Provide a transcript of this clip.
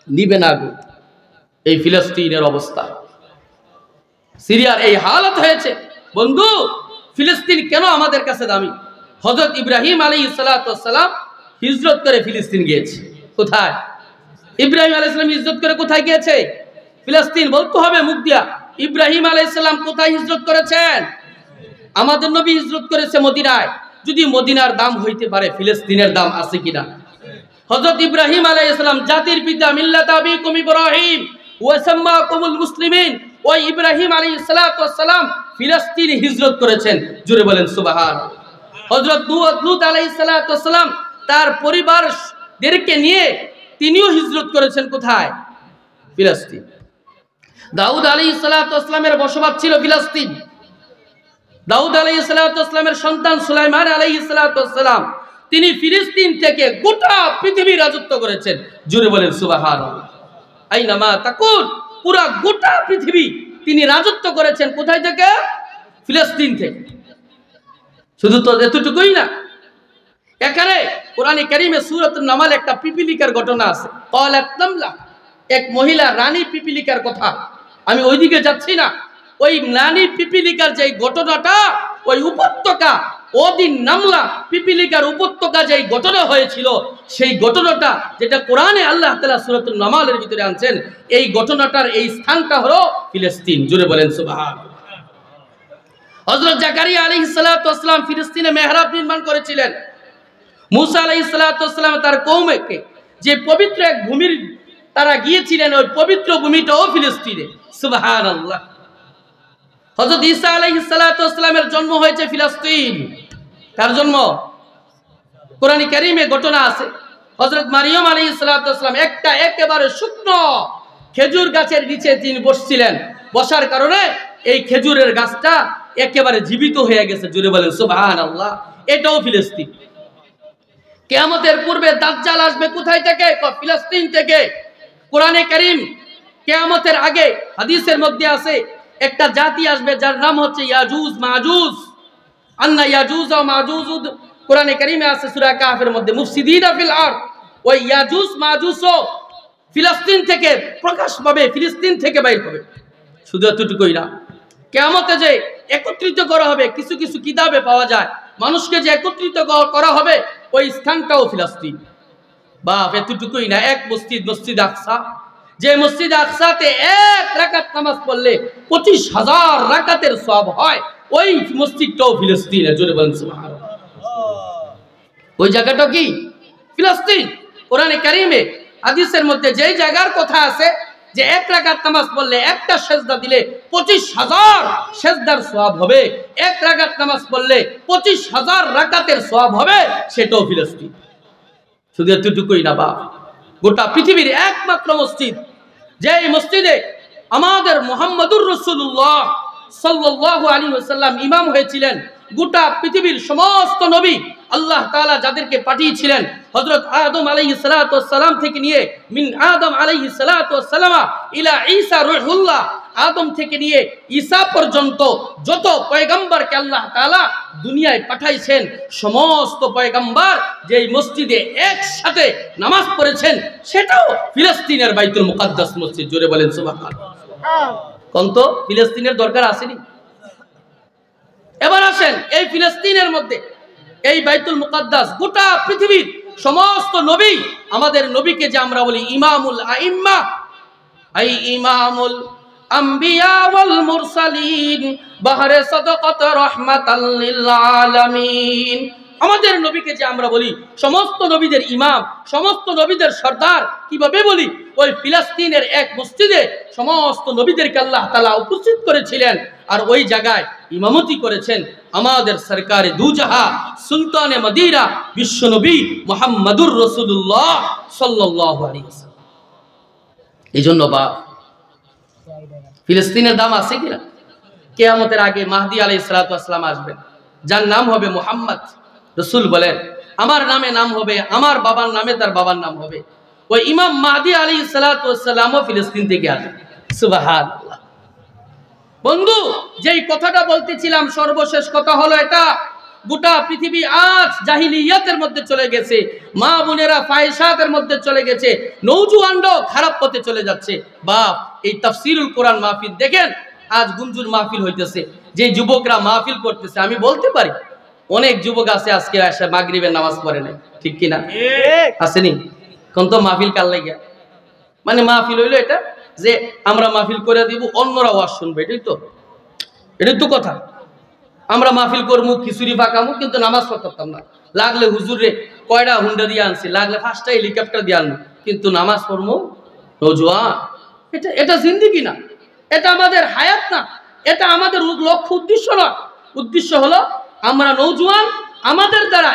নিবে না গো। এই ফিলিস্তিনের অবস্থা, সিরিয়ার এই হালত হয়েছে। বন্ধু, ফিলিস্তিন কেন আমাদের কাছে দামি? হযরত ইব্রাহিম আলাইহিস সালাতু ওয়াস সালাম হিজরত করে ফিলিস্তিন গিয়েছে। কোথায়? ইব্রাহিম আলাইহিস সালাম হিজরত করে কোথায় গিয়েছে? ফিলিস্তিন। বলতে হবে মুখ দিয়া, ইব্রাহিম আলাইহিস সালাম কোথায় হিজরত করেছেন? আমাদের নবী হিজরত করেছে মদিনায়। যদি মদিনার দাম হইতে পারে, ফিলিস্তিনের দাম আছে কিনা? হযরত ইব্রাহিম আলাইহিস সালাম জাতির পিতা, মিল্লাত আবিকুম ইব্রাহিম ওয়া সাম্মাকুমুল মুসলিমিন, ওই ইব্রাহিম আলাইহিস সালাতু ওয়াস সালাম ফিলিস্তিনে হিজরত করেছেন। জোরে বলেন সুবহানাল্লাহ। হযরত লূত আলাইহিস সালাতু ওয়াস সালাম তার পরিবারদেরকে নিয়ে তিনিও হিজরত করেছেন কোথায়? ফিলিস্তিন। দাউদ আলাইহিস সালাতু ওয়াস সালামের বসবাস ছিল ফিলিস্তিন। দাউদ আলাইহিস সালাতু ওয়াস সালামের সন্তান সুলাইমান আলাইহিস সালাতু ওয়াস সালাম তিনি ফিলিস্তিন থেকে গোটা পৃথিবী রাজত্ব করেছেন। জোরে বলেন সুবহানাল্লাহ। আইনামা তাকুন, পুরা গোটা পৃথিবী তিনি রাজত্ব করেছেন। কোথায় থেকে? ফিলিস্তিন থেকে। শুধু তো এতটুকুই না, এখানে কোরআনে কারীমে সূরাতুন নামাল একটা পিপিলিকার ঘটনা আছে। ক্বালাত নামলা, এক মহিলা রানী পিপিলিকার কথা। আমি ওইদিকে যাচ্ছি না। ওই রানী পিপিলিকার যে ঘটনাটা, ওই উপত্যকা, ওদিন নামলা পিপিলিকার উপত্যকা যে ঘটনা হয়েছিল, সেই ঘটনাটা যেটা কোরআনে আল্লাহ তাআলা সূরাতুন নামালের ভিতরে আনছেন, এই ঘটনাটার এই স্থানটা হলো ফিলিস্তিন। জোরে বলেন সুবহানাল্লাহ। হযরত জাকারিয়া আলাইহিস সালাতু ওয়াস সালাম ফিলিস্তিনে মেহরাব নির্মাণ করেছিলেন। মুসা আলাইহিস সালাতু ওয়াস সালাম তার কওমকে যে পবিত্র এক ভূমির তারা গিয়েছিলেন, ওই পবিত্র ভূমিটাও ফিলিস্তিনে। সুবহানাল্লাহ। হযরত ঈসা আলাইহিস সালাতু ওয়াস সালামের জন্ম হয়েছে ফিলিস্তিন। কার জন্ম? কোরআনে কারীমে ঘটনা আছে। হযরত মারিয়াম আলাইহিস সালাতু ওয়াস সালাম একটা একেবারে শুকনো খেজুর গাছের নিচে তিনি বসছিলেন। বসার কারণে এই খেজুরের গাছটা একেবারে জীবিত হয়ে গেছে। জোরে বলেন সুবহানাল্লাহ। এটাও ফিলিস্তিন। কিয়ামতের পূর্বে দাজ্জাল আসবে কোথায় থেকে? ফিলিস্তিন থেকে। কোরআনে কারীম কিয়ামতের আগে হাদিসের মধ্যে আছে একটা জাতি আসবে যার নাম হচ্ছে ইয়াজুজ মাজুজ। আন্না ইয়াজুজ ওয়া মাজুজ, কোরআনে কারীমে আছে সূরা কাহফের মধ্যে, মুফসিদিনা ফিল আরদ। ওই ইয়াজুজ মাজুজও ফিলিস্তিন থেকে প্রকাশভাবে ফিলিস্তিন থেকে বাইর হবে। শুধু এতটুকুই না, কিয়ামতে যে একত্রিত করা হবে, কিছু কিছু কিতাবে পাওয়া যায় মানুষকে যে একত্রিত করা হবে, ওই স্থানটাও ফিলিস্তিন। বাপ, এতটুকুই না, এক মসজিদ, মসজিদ আকসা, যে মসজিদ আকসাতে এক রাকাত নামাজ পড়লে 25,000 রাকাতের সওয়াব হয়, ওই মসজিদটাও ফিলিস্তিনে। জোরে বলেন সুবহানাল্লাহ। ওই জায়গাটা কি? ফিলিস্তিন। কোরআনে কারীমে হাদিসের মধ্যে যে জায়গার কথা আছে যে এক রাকাত নামাজ পড়লে একটা সেজদা দিলে 25,000 সেজদার সওয়াব হবে, এক রাকাত নামাজ পড়লে 25,000 রাকাতের সওয়াব হবে, সেটাও ফিলিস্তিন। শুধু এতটুকুই না বাপ, গোটা পৃথিবীর একমাত্র মসজিদ, যে মসজিদে আমাদের মুহাম্মদুর রাসূলুল্লাহ সাল্লাল্লাহু আলাইহি ওয়াসাল্লাম ইমাম হয়েছিলেন। গোটা পৃথিবীর সমস্ত নবী আল্লাহ তাআলা যাদেরকে পাঠিয়েছিলেন, হযরত আদম আলাইহিস সালাতু ওয়াস সালাম থেকে নিয়ে, মিন আদম আলাইহিস সালাতু ওয়াস সালামা ইলা ঈসা রূহুল্লাহ, আদম থেকে নিয়ে ঈসা পর্যন্ত যত পয়গম্বরকে আল্লাহ তাআলা দুনিয়ায় পাঠাইছেন, সমস্ত পয়গম্বর যেই মসজিদে একসাথে নামাজ পড়েছেন, সেটাও ফিলিস্তিনের বাইতুল মুকাদ্দাস মসজিদ। জোরে বলেন সুবহানাল্লাহ। কোন তো ফিলিস্তিনের দরকার আসেনি? এবার আসেন এই ফিলিস্তিনের মধ্যে এই বাইতুল মুকাদ্দাস, গোটা পৃথিবীর সমস্ত নবী, আমাদের নবীকে যে আমরা বলি ইমামুল আইম্মা, এই ইমামুল আম্বিয়া ওয়াল মুরসালিন, বাহরে সাদাকাত রাহমাতাল লিল আলামিন, আমাদের নবীকে যে আমরা বলি সমস্ত নবীদের ইমাম, সমস্ত নবীদের সর্দার, কিভাবে বলি? ওই ফিলিস্তিনের এক মসজিদে সমস্ত নবীদেরকে আল্লাহ তাআলা উপস্থিত করেছিলেন, আর ওই জায়গায় ইমামতি করেছেন আমাদের সরকারে দুজাহা সুলতানে মদিনা বিশ্বনবী মুহাম্মদুর রাসূলুল্লাহ সাল্লাল্লাহু আলাইহি ওয়াসাল্লাম। এইজন্য বাপ, ফিলিস্তিনের দাম আছে কিনা? কিয়ামতের আগে মাহদী আলাইহিস সালাতু ওয়াস সালাম আসবেন, যার নাম হবে মুহাম্মদ। রাসূল বলেন আমার নামে নাম হবে, আমার বাবার নামে তার বাবার নাম হবে। ওই ইমাম মাহদী আলাইহিস সালাতু ওয়াস সালামও ফিলিস্তিন থেকে আসবে। সুবহানাল্লাহ। বন্ধু, যেই কথাটা বলতেছিলাম, সর্বশেষ কথা হলো এটা, গোটা পৃথিবী আজ জাহিলিয়াতের মধ্যে চলে গেছে, মা বোনেরা ফাহিশাতের মধ্যে চলে গেছে, নওজোয়ানরাও খারাপ পথে চলে যাচ্ছে। বাপ, এই তাফসীরুল কোরআন মাহফিল দেখেন, আজ গুঞ্জুর মাহফিল হইতেছে, যে যুবকরা মাহফিল করতেছে, আমি বলতে পারি অনেক যুবক আছে আজকে আসে মাগরিবের নামাজ পড়ে নাই, ঠিক কিনা? আসেনি? কোন তো মাহফিল কাল লাগিয়া, মানে মাহফিল হইলো এটা যে আমরা মাহফিল করে দিব, অন্যরা ওয়াজ শুনবে, এটাই তো কথা। আমরা মাহফিল করবো, খিচুড়ি পাকামু, কিন্তু নামাজ পড়তাম না। লাগলে হুজুরে কয়টা হুন্ডা দিয়ে আনছি, লাগলে 5টা হেলিকপ্টার দিয়ে আনবো, কিন্তু নামাজ পড়বো নওজোয়ান। এটা জিন্দেগি না, এটা আমাদের হায়াত না, এটা আমাদের লক্ষ্য উদ্দেশ্য না। উদ্দেশ্য হলো আমরা নওজোয়ান, আমাদের দ্বারা